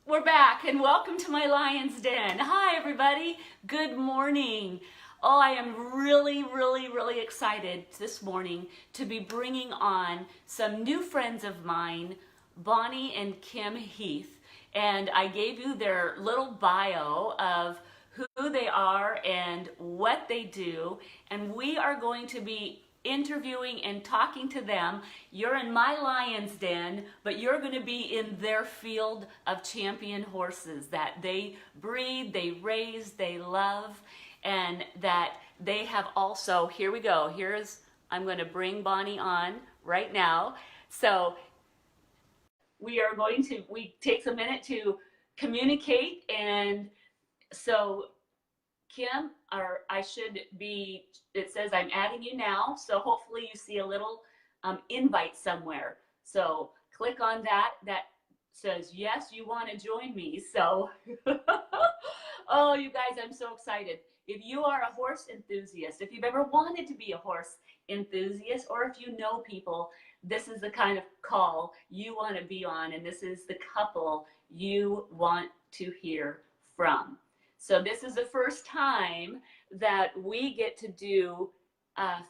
We're back and welcome to my Lion's Den. Hi everybody, good morning. Oh, I am really excited this morning to be bringing on some new friends of mine, Bonnie and Kim Heath. And I gave you their little bio of who they are and what they do. And we are going to be interviewing and talking to them. You're in my lion's den, but you're going to be in their field of champion horses that they breed, they raise, they love, and that they have also, here we go, I'm going to bring Bonnie on right now. So we takes a minute to communicate, and so Kim, or it says I'm adding you now, so hopefully you see a little invite somewhere. So click on that. That says, yes, you want to join me. So, oh, you guys, I'm so excited. If you are a horse enthusiast, if you've ever wanted to be a horse enthusiast, or if you know people, this is the kind of call you want to be on, and this is the couple you want to hear from. So this is the first time that we get to do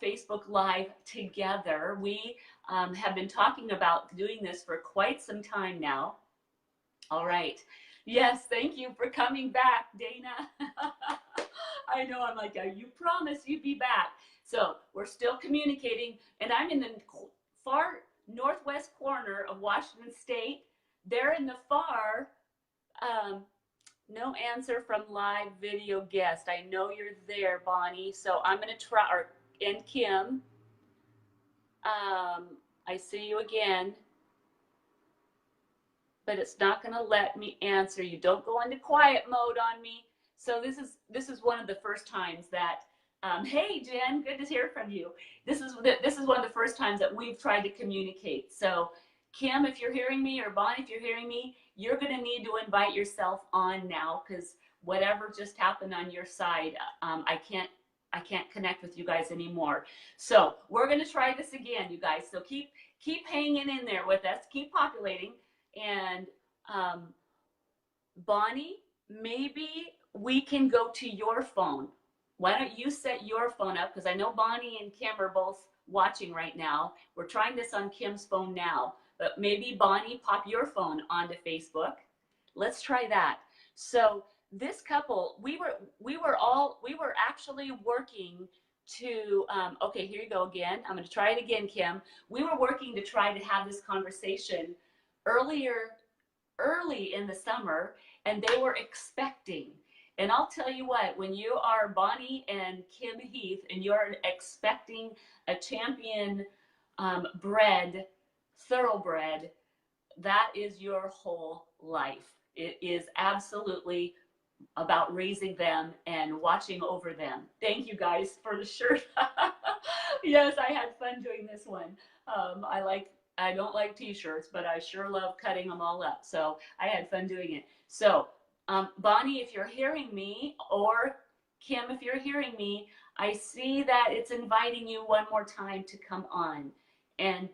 Facebook Live together. We have been talking about doing this for quite some time now. All right. Yes, thank you for coming back, Dana. I know, I'm like, you promised you'd be back. So we're still communicating, and I'm in the far northwest corner of Washington State. They're in the far... no answer from live video guest. I know you're there, Bonnie. So I'm going to try, and Kim. I see you again. But it's not going to let me answer you. Don't go into quiet mode on me. So this is one of the first times that, hey Jen, good to hear from you. This is one of the first times that we've tried to communicate. So Kim, if you're hearing me, or Bonnie, if you're hearing me, you're going to need to invite yourself on now, because whatever just happened on your side, I can't connect with you guys anymore. So we're going to try this again, you guys. So keep hanging in there with us. Keep populating. And Bonnie, maybe we can go to your phone. Why don't you set your phone up? Because I know Bonnie and Kim are both watching right now. We're trying this on Kim's phone now. But maybe Bonnie, pop your phone onto Facebook. Let's try that. So this couple, we were actually working to, okay, here you go again. I'm going to try it again, Kim. We were working to try to have this conversation early in the summer, and they were expecting. And I'll tell you what, when you are Bonnie and Kim Heath, and you're expecting a champion thoroughbred, that is your whole life. It is absolutely about raising them and watching over them. Thank you guys for the shirt. Yes, I had fun doing this one. I don't like t-shirts, but I sure love cutting them all up. So I had fun doing it. So Bonnie, if you're hearing me, or Kim, if you're hearing me, I see that it's inviting you one more time to come on. And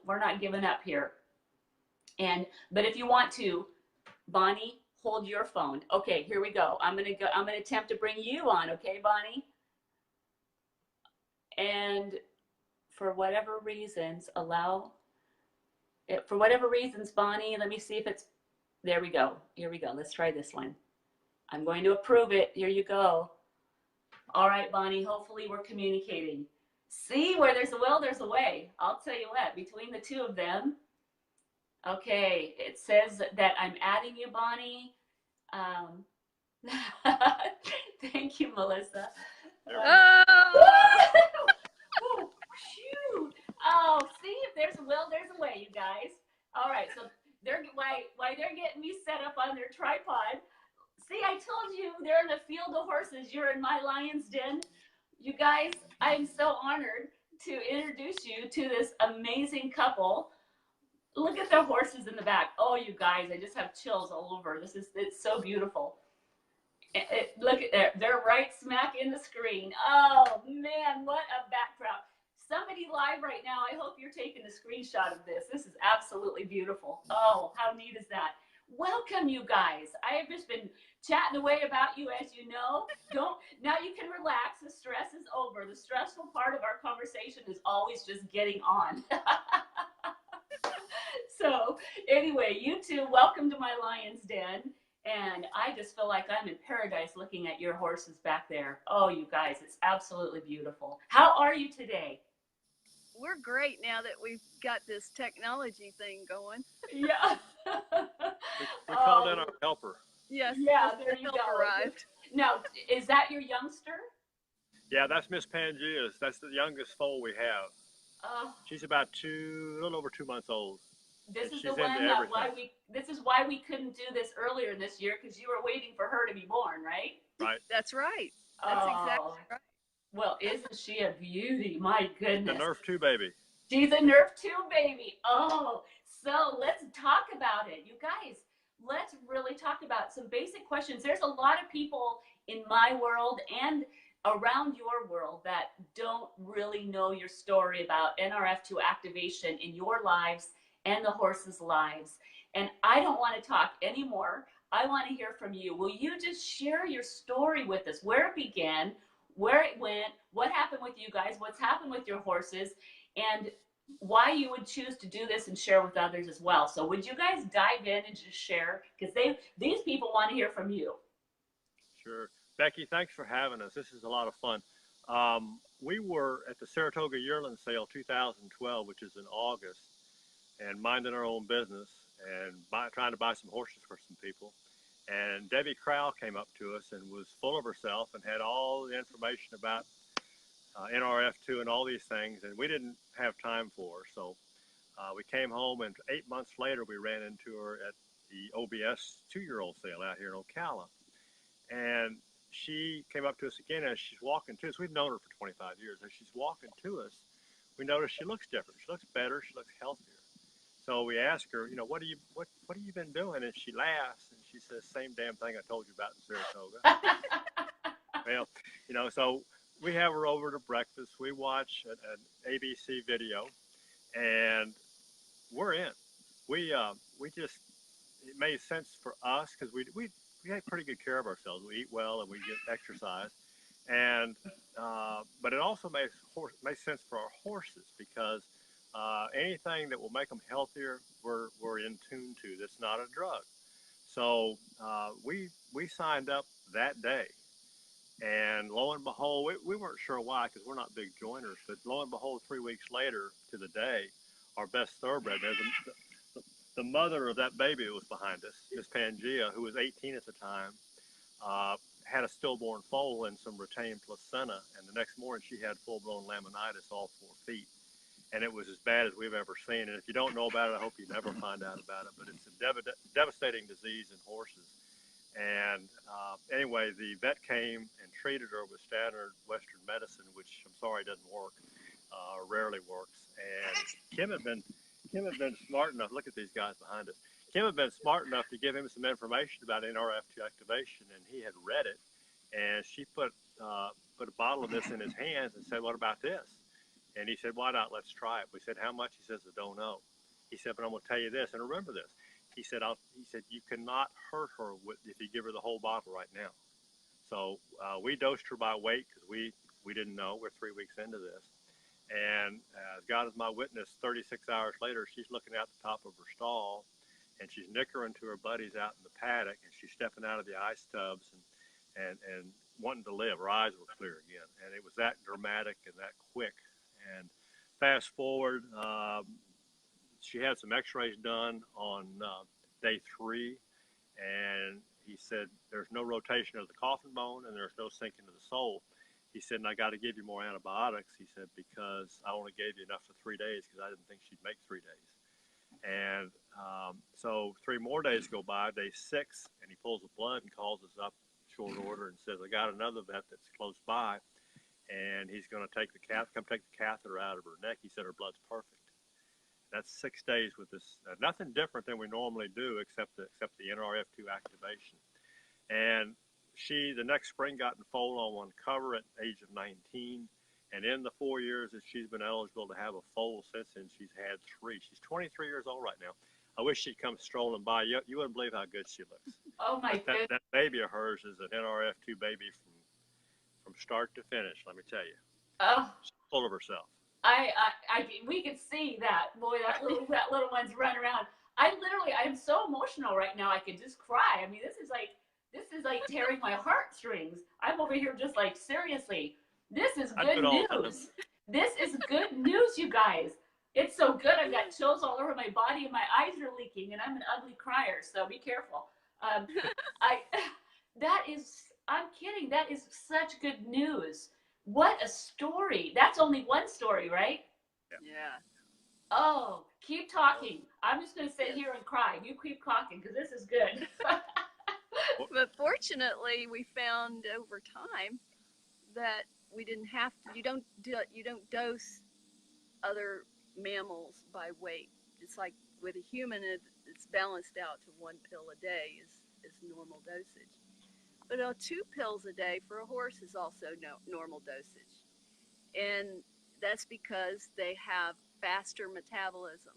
we're not giving up here. But if you want to, Bonnie, hold your phone. Okay, here we go. I'm gonna attempt to bring you on, okay, Bonnie? And for whatever reasons, Bonnie, let me see if it's, there we go. Here we go. Let's try this one. I'm going to approve it. Here you go. All right, Bonnie, hopefully we're communicating. See, where there's a will, there's a way. I'll tell you what, between the two of them. Okay, it says that I'm adding you, Bonnie. Thank you, Melissa. Oh, shoot. Oh, see, if there's a will, there's a way, you guys. All right, so why they're getting me set up on their tripod. See, I told you they're in a field of horses. You're in my lion's den. You guys, I'm so honored to introduce you to this amazing couple. Look at the horses in the back. Oh, you guys, I just have chills all over. It's so beautiful. Look at they're right smack in the screen. Oh man, what a backdrop. Somebody live right now, I hope you're taking a screenshot of this. This is absolutely beautiful. Oh, how neat is that? welcome, you guys. I have just been chatting away about you, as you know. Now you can relax. The stress is over. The stressful part of our conversation is always just getting on. So anyway, you two, welcome to my lion's den. And I just feel like I'm in paradise looking at your horses back there. Oh, you guys, it's absolutely beautiful. How are you today? We're great now that we've got this technology thing going. Yeah. We called in Oh, our helper. Yes, yeah, yes, there the you help go. arrived. Now, is that your youngster? Yeah, that's Miss Pangea's. That's the youngest foal we have. Oh, She's about a little over 2 months old, this and is the she's into one that everything. this is why we couldn't do this earlier this year because you were waiting for her to be born, right? Right? That's right. That's Oh, exactly right. well, isn't she a beauty? My She's a goodness. Nrf2 baby. She's a Nrf2 baby. Oh, so let's talk about it. You guys, let's really talk about some basic questions. There's a lot of people in my world and around your world that don't really know your story about Nrf2 activation in your lives and the horses' lives. And I don't want to talk anymore. I want to hear from you. Will you just share your story with us? Where it began, where it went, what happened with you guys, what's happened with your horses, and why you would choose to do this and share with others as well. So would you guys dive in and just share? Because these people want to hear from you. Sure. Becky, thanks for having us. This is a lot of fun. We were at the Saratoga Yearling Sale 2012, which is in August, and minding our own business and trying to buy some horses for some people. And Debbie Crowell came up to us and was full of herself and had all the information about Nrf2 and all these things, and we didn't have time for her. So we came home, and 8 months later, we ran into her at the OBS 2-year-old sale out here in Ocala. And she came up to us again as she's walking to us. We've known her for 25 years. As she's walking to us, we notice she looks different. She looks better. She looks healthier. So we ask her, what have you been doing? And she laughs and she says, same damn thing I told you about in Saratoga. Well, so we have her over to breakfast. We watch an ABC video, and we're in. We just, it made sense for us because we take pretty good care of ourselves. We eat well and we get exercise, and but it also makes sense for our horses because anything that will make them healthier, we're in tune to. That's not a drug. So we signed up that day. And lo and behold, we weren't sure why because we're not big joiners, but lo and behold, 3 weeks later to the day, our best thoroughbred, the mother of that baby that was behind us, Miss Pangea, who was 18 at the time, had a stillborn foal and some retained placenta. And the next morning, she had full-blown laminitis all 4 feet. And it was as bad as we've ever seen. And if you don't know about it, I hope you never find out about it. But it's a devastating disease in horses. And anyway, the vet came and treated her with standard Western medicine, which I'm sorry doesn't work, or rarely works. And Kim had been smart enough. Look at these guys behind us. Kim had been smart enough to give him some information about Nrf2 activation, and he had read it. And she put a bottle of this in his hands and said, "What about this?" And he said, "Why not? Let's try it." We said, "How much?" He says, "I don't know." He said, "But I'm going to tell you this, and remember this." He said, "You cannot hurt her if you give her the whole bottle right now." So we dosed her by weight because we didn't know. We're 3 weeks into this. And God is my witness, 36 hours later, she's looking out the top of her stall, and she's nickering to her buddies out in the paddock, and she's stepping out of the ice tubs and wanting to live. Her eyes were clear again. And it was that dramatic and that quick. And fast forward, she had some x-rays done on day 3, and he said there's no rotation of the coffin bone and there's no sinking of the sole. He said, and I got to give you more antibiotics. He said, because I only gave you enough for 3 days because I didn't think she'd make 3 days. And so 3 more days go by, day 6, and he pulls the blood and calls us up short order and says, I got another vet that's close by, and he's going to come take the catheter out of her neck. He said her blood's perfect. That's 6 days with this, nothing different than we normally do except the Nrf2 activation. And she, the next spring, got in foal on one cover at the age of 19. And in the 4 years that she's been eligible to have a foal since then, she's had 3. She's 23 years old right now. I wish she'd come strolling by. You wouldn't believe how good she looks. Oh my goodness. That baby of hers is an Nrf2 baby from start to finish. Let me tell you, Oh, she's full of herself. we can see that. Boy, that little one's running around. I'm so emotional right now. I could just cry. I mean, this is like tearing my heartstrings. I'm over here just like, seriously, this is good news. This is good news, you guys. It's so good. I've got chills all over my body and my eyes are leaking, and I'm an ugly crier, so be careful. I'm kidding. That is such good news. What a story. That's only one story, right? Yeah. Oh, keep talking. I'm just going to sit here and cry. You keep talking because this is good. But fortunately, we found over time that we didn't have to. You don't dose other mammals by weight. It's like with a human, it's balanced out to 1 pill a day is normal dosage. But 2 pills a day for a horse is also normal dosage. And that's because they have faster metabolism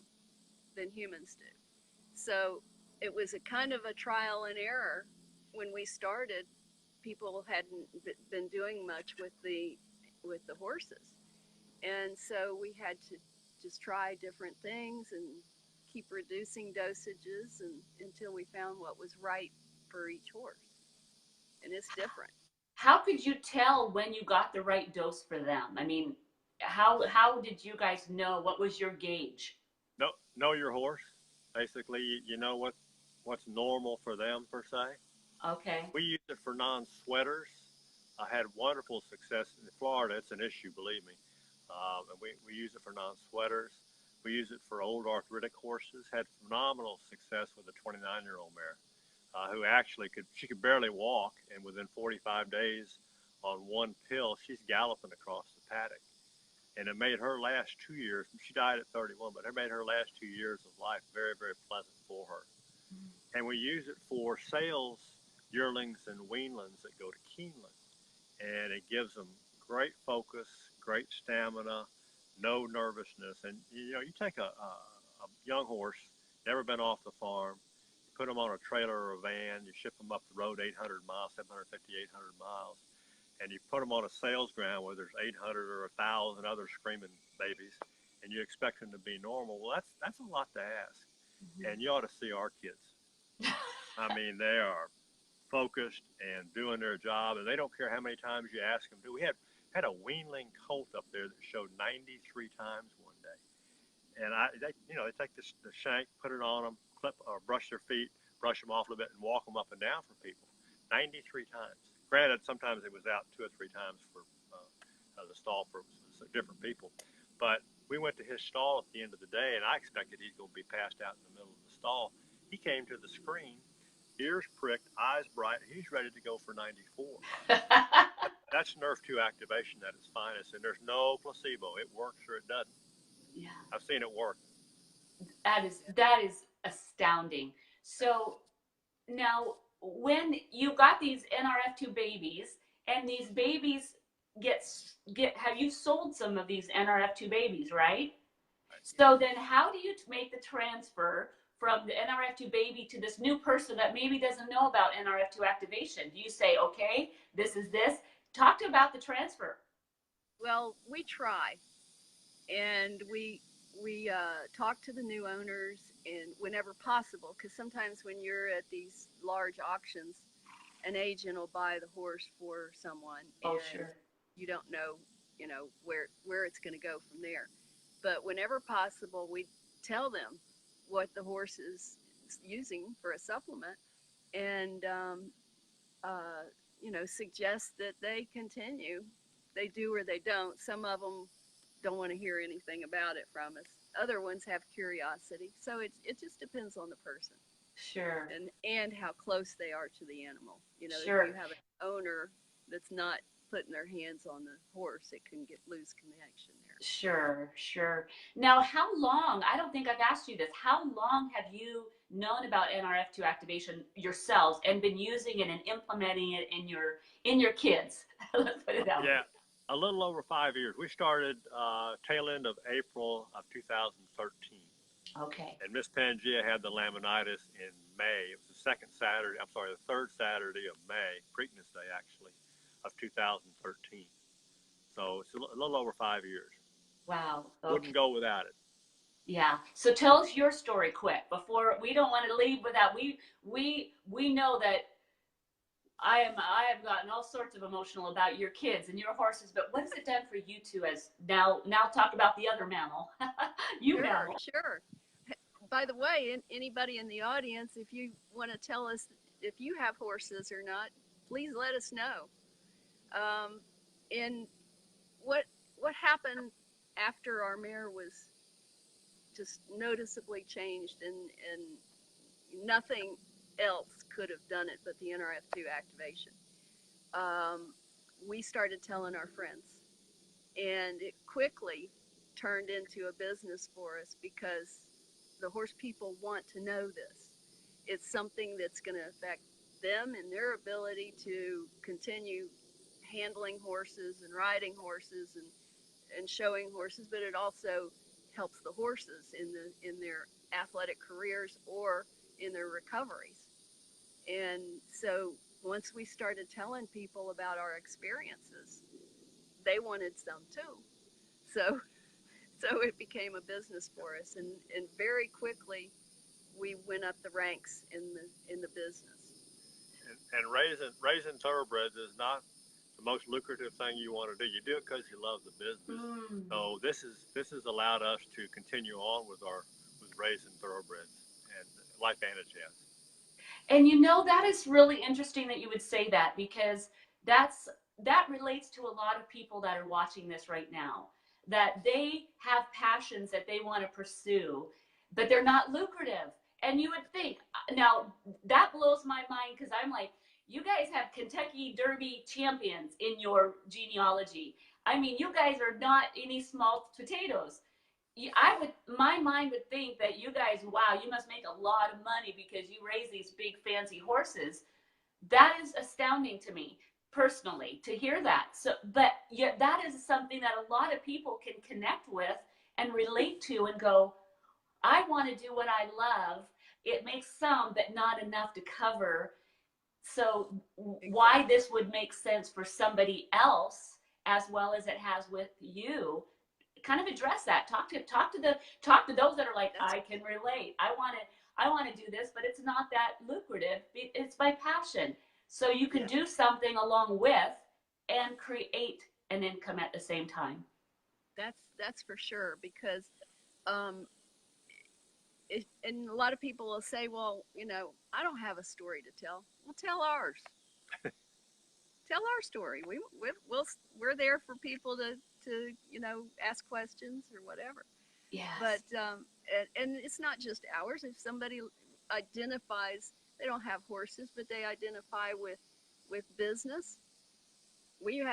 than humans do. So it was a kind of a trial and error when we started. People hadn't been doing much with the horses. And so we had to just try different things and keep reducing dosages until we found what was right for each horse. And it's different. How could you tell when you got the right dose for them? I mean, how did you guys know? What was your gauge? Know your horse. Basically, you know what's normal for them, per se. Okay. We use it for non-sweaters. I had wonderful success in Florida. It's an issue, believe me. And we use it for non-sweaters. We use it for old arthritic horses. Had phenomenal success with a 29-year-old mare who actually could barely walk, and within 45 days on 1 pill, she's galloping across the paddock. And it made her last 2 years. She died at 31, but it made her last 2 years of life very, very pleasant for her. Mm-hmm. And we use it for sales yearlings and weanlings that go to Keeneland. And it gives them great focus, great stamina, no nervousness. And you take a young horse, never been off the farm, you put them on a trailer or a van, you ship them up the road 800 miles, 750, 800 miles, and you put them on a sales ground where there's 800 or 1,000 other screaming babies, and you expect them to be normal. Well, that's a lot to ask. Mm-hmm. And you ought to see our kids. I mean, they are focused and doing their job, and they don't care how many times you ask them to. We had a weanling colt up there that showed 93 times one day, and they take the shank, put it on them, clip or brush their feet, brush them off a little bit, and walk them up and down for people. 93 times. Granted, sometimes it was out 2 or 3 times for the stall for different people, but we went to his stall at the end of the day, and I expected he's going to be passed out in the middle of the stall. He came to the screen, ears pricked, eyes bright. He's ready to go for 94. That's Nrf2 activation at its finest, and there's no placebo. It works or it doesn't. Yeah, I've seen it work. That is astounding. So now, when you got these Nrf2 babies, and these babies have you sold some of these Nrf2 babies, right? So then how do you make the transfer from the Nrf2 baby to this new person that maybe doesn't know about Nrf2 activation? Do you say, okay, this is this? Talk to about the transfer. Well, we try, and we talk to the new owners, and whenever possible, because sometimes when you're at these large auctions, an agent will buy the horse for someone, and sure, you don't know, where it's going to go from there. But whenever possible, we tell them what the horse is using for a supplement, and suggest that they continue. They do or they don't. Some of them don't want to hear anything about it from us. Other ones have curiosity. So it just depends on the person. Sure. And how close they are to the animal. Sure. If you have an owner that's not putting their hands on the horse, it can lose connection there. Sure. Now, how long, I don't think I've asked you this, how long have you known about Nrf2 activation yourselves and been using it and implementing it in your kids? Let's put it that way. Yeah, a little over 5 years. We started tail end of April of 2013. Okay. And Miss Pangea had the laminitis in May. It was the third Saturday of May, Preakness Day actually, of 2013. So it's a little over 5 years. Wow. Okay. Wouldn't go without it. Yeah. So tell us your story quick before we don't want to leave without we know that I have gotten all sorts of emotional about your kids and your horses, but what has it done for you two as now talk about the other mammal. You Sure, mammal. sure. By the way, anybody in the audience, if you want to tell us if you have horses or not, please let us know. And what happened after our mare was just noticeably changed, and nothing else could have done it but the Nrf2 activation. We started telling our friends, and it quickly turned into a business for us because the horse people want to know this. It's something that's going to affect them and their ability to continue handling horses and riding horses and showing horses, but it also helps the horses in their athletic careers or in their recoveries. And so once we started telling people about our experiences, they wanted some too. So it became a business for us, and very quickly we went up the ranks in the business. And raising thoroughbreds is not the most lucrative thing you want to do. You do it because you love the business. So this has allowed us to continue on with raising thoroughbreds, and LifeVantage has. And that is really interesting that you would say that, because that relates to a lot of people that are watching this right now, that they have passions that they want to pursue, but they're not lucrative. And you would think, now that blows my mind, because I'm like, you guys have Kentucky Derby champions in your genealogy. I mean, you guys are not any small potatoes. My mind would think that you guys, wow, you must make a lot of money because you raise these big fancy horses. That is astounding to me personally to hear that. So, but yet that is something that a lot of people can connect with and relate to and go, I want to do what I love. It makes some, but not enough to cover. So why this would make sense for somebody else as well as it has with you, kind of address that. Talk to those that are like, I can relate. I want to do this, but it's not that lucrative. It's my passion. So you can do something along with and create an income at the same time. That's for sure, because and a lot of people will say, well, I don't have a story to tell. Well, tell ours. Tell our story. We're there for people to ask questions or whatever. Yes. But and it's not just ours. If somebody identifies, they don't have horses, but they identify with business. We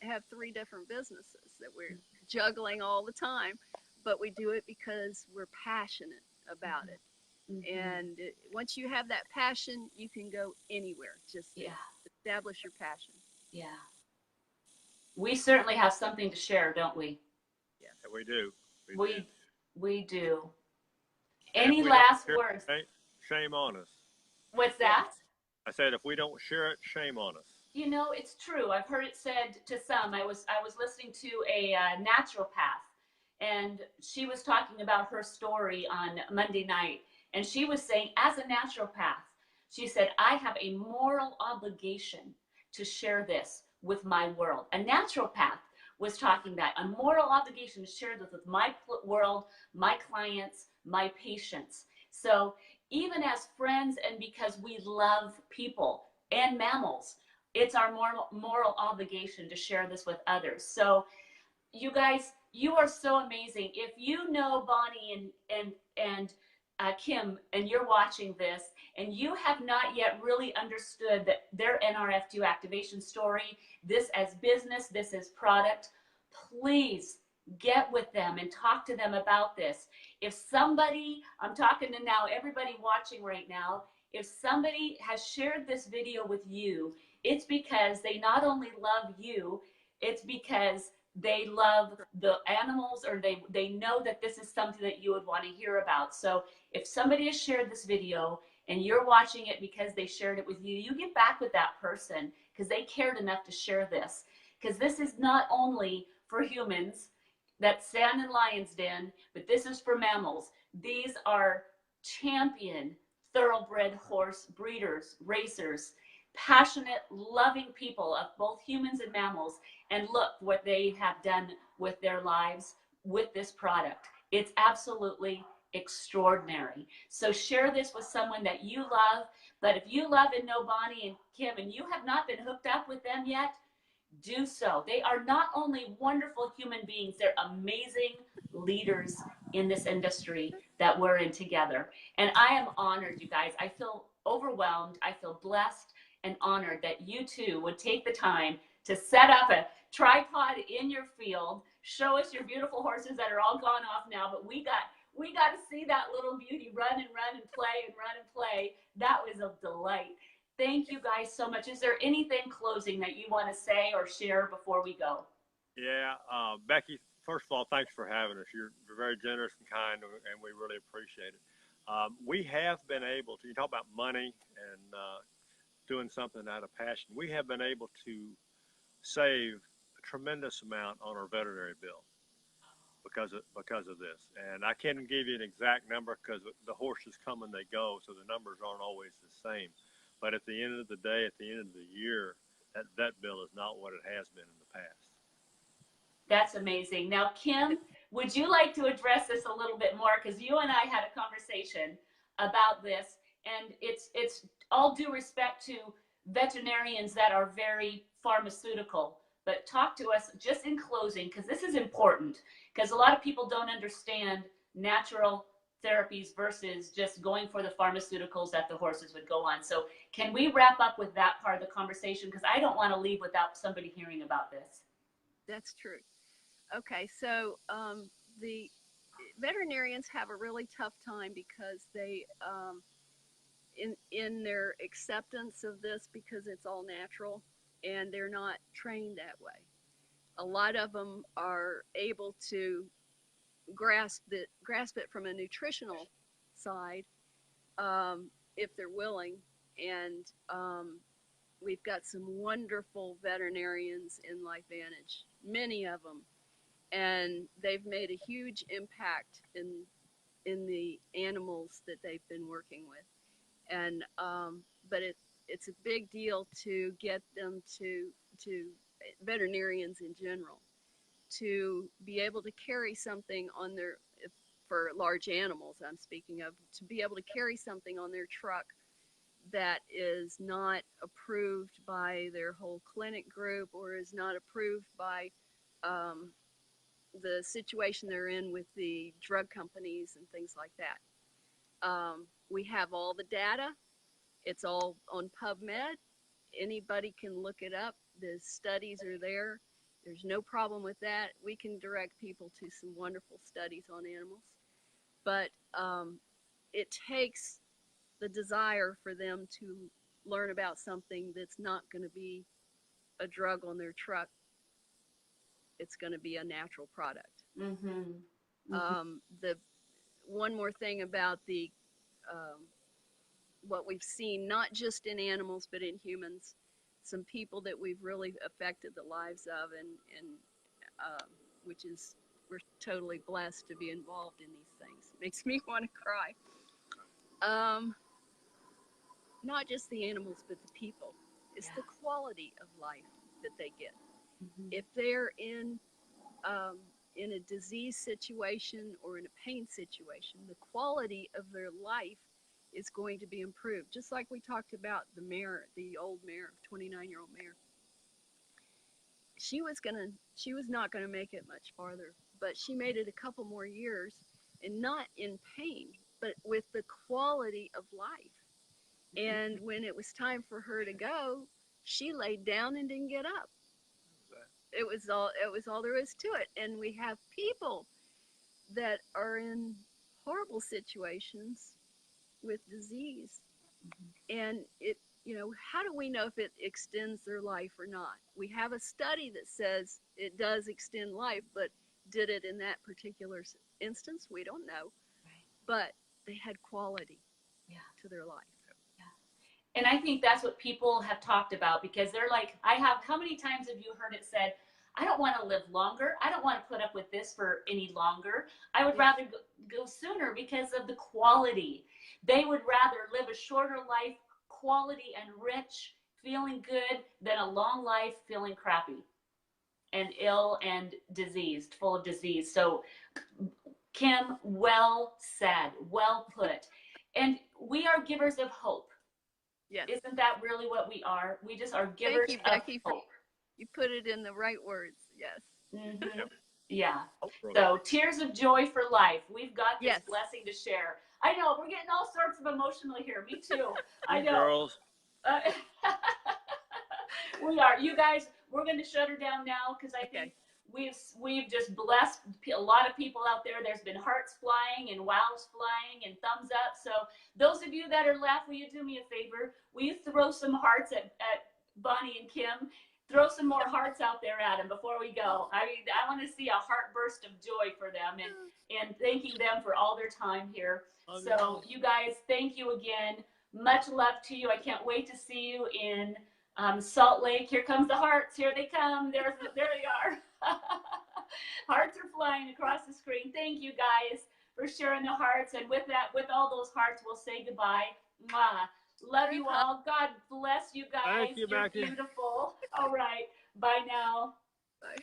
have 3 different businesses that we're juggling all the time, but we do it because we're passionate about it. And once you have that passion, you can go anywhere. Just establish your passion. Yeah. We certainly have something to share, don't we? Yes, we do. We do. And any last words? Shame on us. What's that? I said, if we don't share it, shame on us. It's true. I've heard it said to some. I was listening to a naturopath, and she was talking about her story on Monday night, and she was saying, as a naturopath, she said, I have a moral obligation to share this with my world. A naturopath was talking that, a moral obligation to share this with my world, my clients, my patients. So even as friends, and because we love people and mammals, it's our moral obligation to share this with others. So you guys, you are so amazing. If you know Bonnie and Kim, and you're watching this, and you have not yet really understood that their Nrf2 activation story, this as business, this as product, please get with them and talk to them about this. If somebody, I'm talking to now everybody watching right now, if somebody has shared this video with you, it's because they not only love you, it's because they love the animals, or they know that this is something that you would want to hear about. So if somebody has shared this video and you're watching it because they shared it with you, you get back with that person because they cared enough to share this. Because this is not only for humans that stand in Lion's Den, but this is for mammals. These are champion thoroughbred horse breeders, racers, passionate, loving people of both humans and mammals. And look what they have done with their lives with this product. It's absolutely extraordinary. So share this with someone that you love. But if you love and know Bonnie and Kim and you have not been hooked up with them yet, do so. They are not only wonderful human beings, they're amazing leaders in this industry that we're in together. And I am honored, you guys. I feel overwhelmed. I feel blessed and honored that you too would take the time to set up a tripod in your field, show us your beautiful horses that are all gone off now, but we got to see that little beauty run and play and run and play. That was a delight. Thank you guys so much. Is there anything closing that you want to say or share before we go? Yeah, Becky, first of all, thanks for having us. You're very generous and kind, and we really appreciate it. We have been able to, you talk about money and doing something out of passion, we have been able to save a tremendous amount on our veterinary bill because of this. And I can't give you an exact number because the horses come and they go, so the numbers aren't always the same. But at the end of the day, at the end of the year, that vet bill is not what it has been in the past. That's amazing. Now, Kim, would you like to address this a little bit more? Because you and I had a conversation about this, and it's all due respect to veterinarians that are very pharmaceutical. But talk to us just in closing, because this is important, because a lot of people don't understand natural therapies versus just going for the pharmaceuticals that the horses would go on. So can we wrap up with that part of the conversation? Because I don't want to leave without somebody hearing about this. That's true. Okay, so the veterinarians have a really tough time because they, in their acceptance of this, because it's all natural and they're not trained that way. A lot of them are able to grasp it from a nutritional side, if they're willing. And we've got some wonderful veterinarians in LifeVantage, many of them, and they've made a huge impact in the animals that they've been working with. And but it's a big deal to get them to veterinarians in general to be able to carry something on their, for large animals I'm speaking of, to be able to carry something on their truck that is not approved by their whole clinic group or is not approved by the situation they're in with the drug companies and things like that. We have all the data. It's all on PubMed. Anybody can look it up. The studies are there. There's no problem with that. We can direct people to some wonderful studies on animals. But it takes the desire for them to learn about something that's not going to be a drug on their truck. It's going to be a natural product. Mm-hmm. Mm-hmm. The one more thing about the what we've seen, not just in animals but in humans, some people that we've really affected the lives of, and which is, we're totally blessed to be involved in these things. It makes me want to cry. Not just the animals but the people. It's the quality of life that they get. Mm-hmm. If they're in a disease situation or in a pain situation, the quality of their life is going to be improved. Just like we talked about the mare, the old mare, 29-year-old mare. She was not gonna make it much farther, but she made it a couple more years, and not in pain, but with the quality of life. And when it was time for her to go, she laid down and didn't get up. It was all there is to it. And we have people that are in horrible situations with disease, and you know, how do we know if it extends their life or not? We have a study that says it does extend life, but did it in that particular instance? We don't know. Right. But they had quality Yeah. to their life. And I think that's what people have talked about, because they're like, how many times have you heard it said, I don't want to live longer. I don't want to put up with this for any longer. I would rather go sooner because of the quality. They would rather live a shorter life, quality and rich, feeling good, than a long life feeling crappy and ill and diseased, full of disease. So, Kim, well said, well put. And we are givers of hope. Yes. Isn't that really what we are? We just are givers Thank you, Becky, of hope. You put it in the right words. Yes. Mm-hmm. Yeah. So, tears of joy for life. We've got this blessing to share. I know, we're getting all sorts of emotional here. Me too. I know. Girls. We are. You guys, we're going to shut her down now, because I think we've just blessed a lot of people out there. There's been hearts flying and wows flying and thumbs up. So those of you that are left, will you do me a favor? Will you throw some hearts at Bonnie and Kim? Throw some more hearts out there at them before we go. I mean, I want to see a heart burst of joy for them, and thanking them for all their time here. So you guys, thank you again. Much love to you. I can't wait to see you in Salt Lake. Here comes the hearts. Here they come. There they are. Hearts are flying across the screen. Thank you guys for sharing the hearts. And with that, with all those hearts, we'll say goodbye. Mwah. Love you all. God bless you guys. Thank you, You're Becky. beautiful. All right. Bye now. Bye.